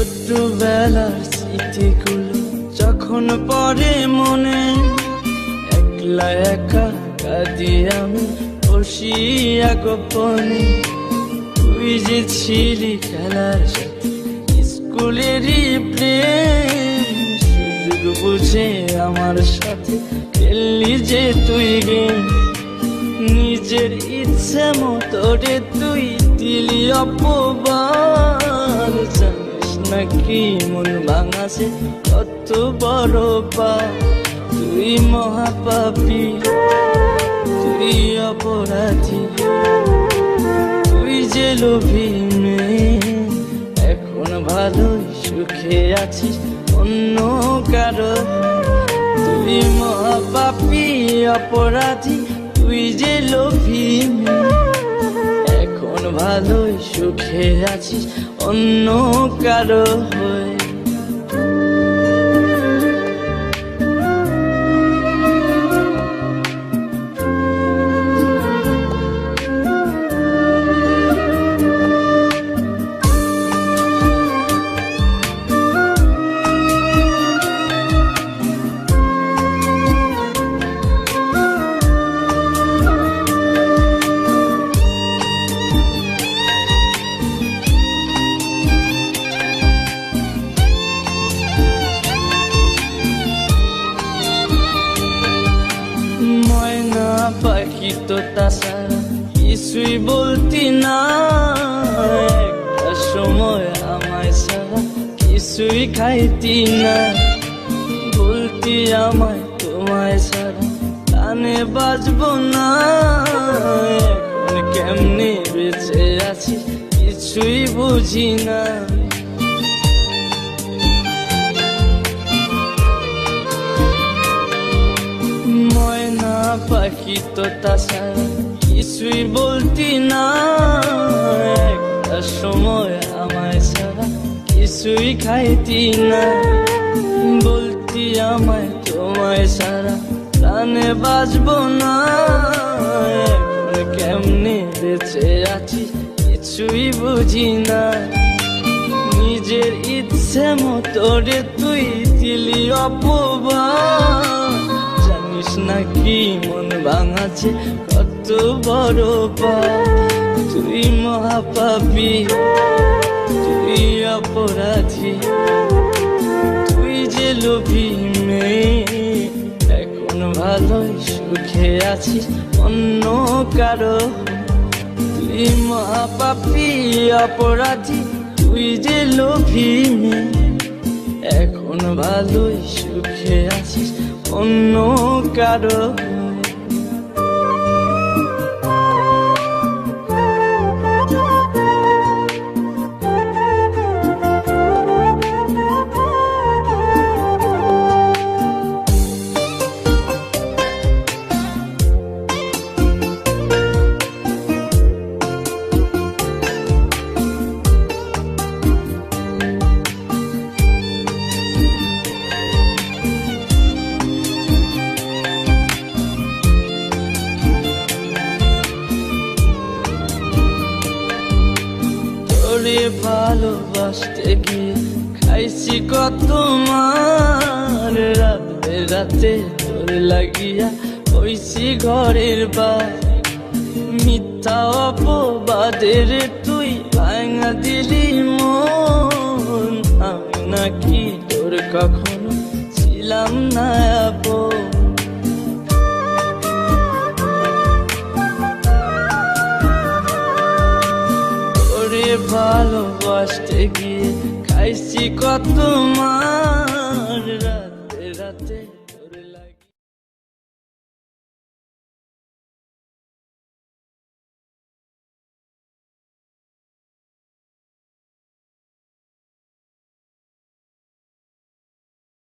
ছোট্টবেলার স্মৃতিগুলো যখন পড়ে মনে, একলা একা কাঁদি আমি বসিয়া গোপনে। তুই যে ছিলি খেলার সাথে স্কুলেরই প্রেম, সুযোগ বুঝে আমার সাথে খেললি যে তুই গেম। নিজের ইচ্ছে মতো রে তুই দিলি অপবাদ, জানিস নাকি মন ভাঙাছে কত বড় পাপ। তুই মহাপাপী, তুই অপরাধী, তুই যে লোভী মেয়ে। এখন ভালোই সুখে আছিস অন্য কারো। তুই মহাপাপী অপরাধী, তুই যে লোভী মেয়ে। এখন ভালোই সুখে আছিস অন্য কারো হয়ে। ময়না পাখি তো তাছাড়া কিছুই বলতি না, একটা সময় আমায় ছাড়া কিছুই খাইতি না। বলতি আমায় তোমায় ছাড়া কানে বাজবো না। এখন কেমনে বেঁচে আছি কিছুই বুঝি না। ময়না পাখি তো তাছাড়া কিছুই বলতি না, একটা সময় আমায় ছাড়া কিছুই খাইতি না। বলতি আমায় তোমায় ছাড়া প্রাণে বাজবো না। এখন কেমনে বেঁচে আছি কিছুই বুঝি না। নিজের ইচ্ছে মতো রে তুই দিলি অপবাদ, জানিস নাকি মন ভাঙাছে কত বড় পাপ। তুই মহাপাপী, তুই অপরাধী, তুই যে লোভী মেয়ে। এখন ভালোই সুখে আছিস অন্য কারো। তুই মহাপাপী অপরাধী, তুই যে লোভী মেয়ে। এখন ভালোই সুখে আছিস অন্য কারো। তোরে ভালোবাসতে গিয়ে খাইছি কত মার। রাতে রাতে তোর লাগিয়া হইছি ঘরের বার। মিথ্যা অপবাদের তুই ভাঙা দিলি মন। আমি নাকি তোর কখনো ছিলাম না আপন। ভালোবাসতে গিয়ে খাইছি কত মার। রাতে রাতে